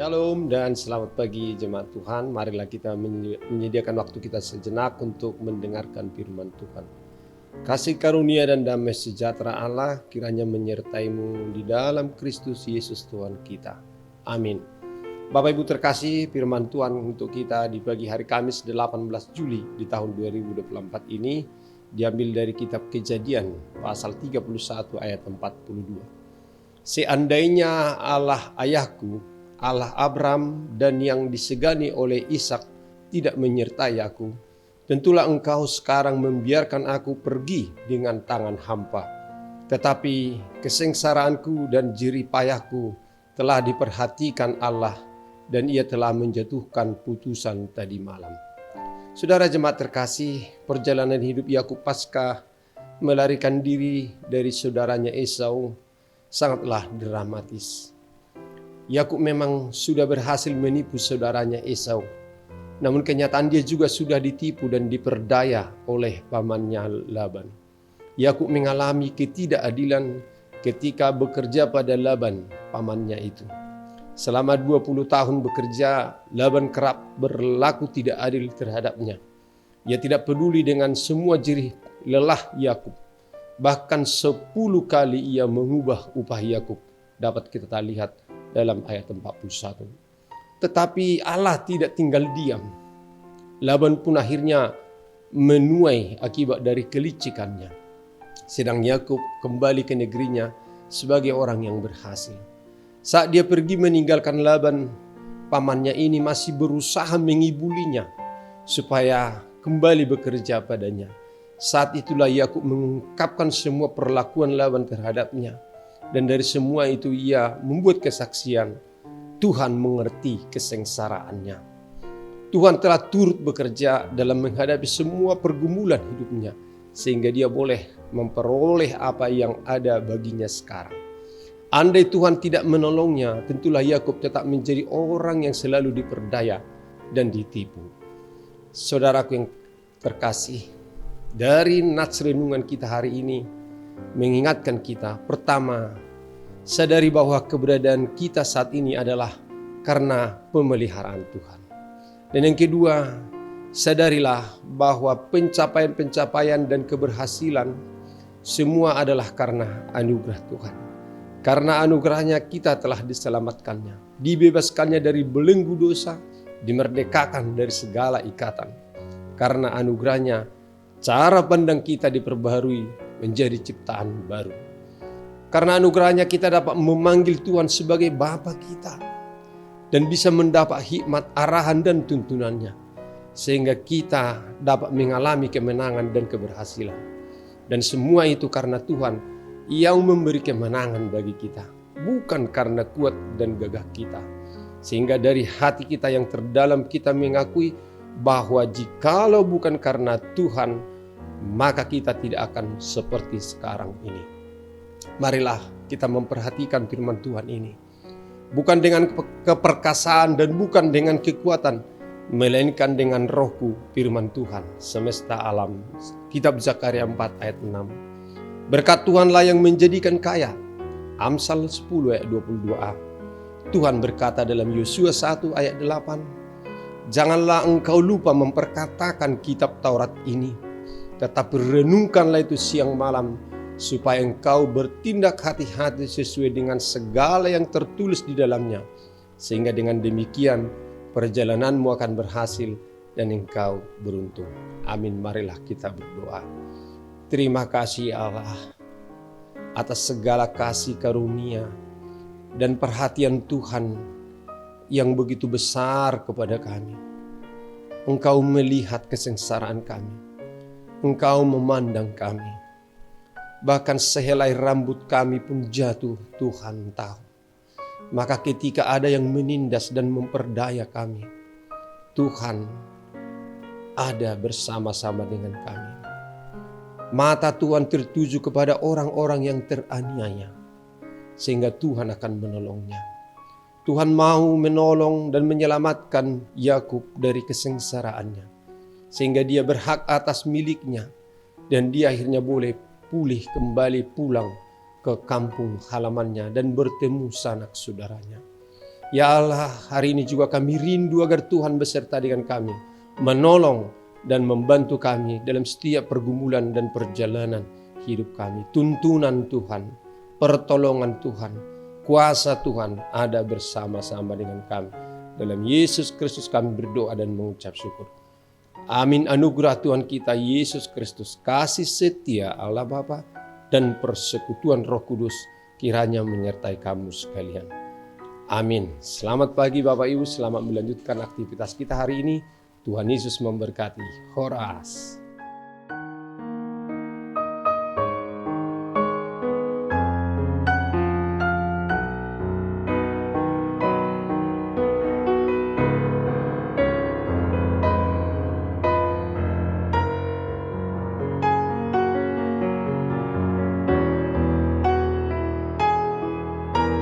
Shalom dan selamat pagi jemaat Tuhan. Marilah kita menyediakan waktu kita sejenak untuk mendengarkan firman Tuhan. Kasih karunia dan damai sejahtera Allah kiranya menyertaimu di dalam Kristus Yesus Tuhan kita. Amin. Bapak Ibu terkasih, firman Tuhan untuk kita di pagi hari Kamis 18 Juli di tahun 2024 ini diambil dari kitab Kejadian pasal 31 ayat 42. Seandainya Allah ayahku, Allah Abraham dan yang disegani oleh Ishak tidak menyertai aku, tentulah engkau sekarang membiarkan aku pergi dengan tangan hampa. Tetapi kesengsaraanku dan jerih payahku telah diperhatikan Allah dan ia telah menjatuhkan putusan tadi malam. Saudara jemaat terkasih, perjalanan hidup Yakub pasca melarikan diri dari saudaranya Esau sangatlah dramatis. Yakub memang sudah berhasil menipu saudaranya Esau. Namun kenyataan dia juga sudah ditipu dan diperdaya oleh pamannya Laban. Yakub mengalami ketidakadilan ketika bekerja pada Laban, pamannya itu. Selama 20 tahun bekerja, Laban kerap berlaku tidak adil terhadapnya. Ia tidak peduli dengan semua jerih lelah Yakub. Bahkan 10 kali ia mengubah upah Yakub. Dapat kita lihat dalam ayat 41. Tetapi Allah tidak tinggal diam. Laban pun akhirnya menuai akibat dari kelicikannya. Sedang Yakub kembali ke negerinya sebagai orang yang berhasil. Saat dia pergi meninggalkan Laban, pamannya ini masih berusaha mengibulinya supaya kembali bekerja padanya. Saat itulah Yakub mengungkapkan semua perlakuan Laban terhadapnya. Dan dari semua itu ia membuat kesaksian, Tuhan mengerti kesengsaraannya. Tuhan telah turut bekerja dalam menghadapi semua pergumulan hidupnya, sehingga dia boleh memperoleh apa yang ada baginya sekarang. Andai Tuhan tidak menolongnya, tentulah Yakub tetap menjadi orang yang selalu diperdaya dan ditipu. Saudaraku yang terkasih, dari nats renungan kita hari ini mengingatkan kita, pertama, sadari bahwa keberadaan kita saat ini adalah karena pemeliharaan Tuhan. Dan yang kedua, sadarilah bahwa pencapaian-pencapaian dan keberhasilan semua adalah karena anugerah Tuhan. Karena anugerahnya kita telah diselamatkannya, dibebaskannya dari belenggu dosa, dimerdekakan dari segala ikatan. Karena anugerahnya, cara pandang kita diperbaharui menjadi ciptaan baru. Karena anugerahnya kita dapat memanggil Tuhan sebagai Bapa kita dan bisa mendapat hikmat, arahan dan tuntunannya, sehingga kita dapat mengalami kemenangan dan keberhasilan. Dan semua itu karena Tuhan yang memberi kemenangan bagi kita, bukan karena kuat dan gagah kita. Sehingga dari hati kita yang terdalam kita mengakui bahwa jikalau bukan karena Tuhan, maka kita tidak akan seperti sekarang ini. Marilah kita memperhatikan firman Tuhan ini. Bukan dengan keperkasaan dan bukan dengan kekuatan, melainkan dengan rohku, firman Tuhan, semesta alam. Kitab Zakaria 4 ayat 6. Berkat Tuhanlah yang menjadikan kaya. Amsal 10 ayat 22a. Tuhan berkata dalam Yosua 1 ayat 8. Janganlah engkau lupa memperkatakan kitab Taurat ini, tetapi renungkanlah itu siang malam, supaya engkau bertindak hati-hati sesuai dengan segala yang tertulis di dalamnya. Sehingga dengan demikian perjalananmu akan berhasil dan engkau beruntung. Amin. Marilah kita berdoa. Terima kasih Allah atas segala kasih karunia dan perhatian Tuhan yang begitu besar kepada kami. Engkau melihat kesengsaraan kami. Engkau memandang kami. Bahkan sehelai rambut kami pun jatuh, Tuhan tahu. Maka ketika ada yang menindas dan memperdaya kami, Tuhan ada bersama-sama dengan kami. Mata Tuhan tertuju kepada orang-orang yang teraniaya, sehingga Tuhan akan menolongnya. Tuhan mau menolong dan menyelamatkan Yakub dari kesengsaraannya, sehingga dia berhak atas miliknya dan dia akhirnya boleh pulih kembali pulang ke kampung halamannya dan bertemu sanak saudaranya. Ya Allah, hari ini juga kami rindu agar Tuhan beserta dengan kami, menolong dan membantu kami dalam setiap pergumulan dan perjalanan hidup kami. Tuntunan Tuhan, pertolongan Tuhan, kuasa Tuhan ada bersama-sama dengan kami. Dalam Yesus Kristus kami berdoa dan mengucap syukur. Amin. Anugerah Tuhan kita Yesus Kristus, kasih setia Allah Bapa, dan persekutuan Roh Kudus kiranya menyertai kamu sekalian. Amin. Selamat pagi Bapak Ibu, selamat melanjutkan aktivitas kita hari ini. Tuhan Yesus memberkati. Horas.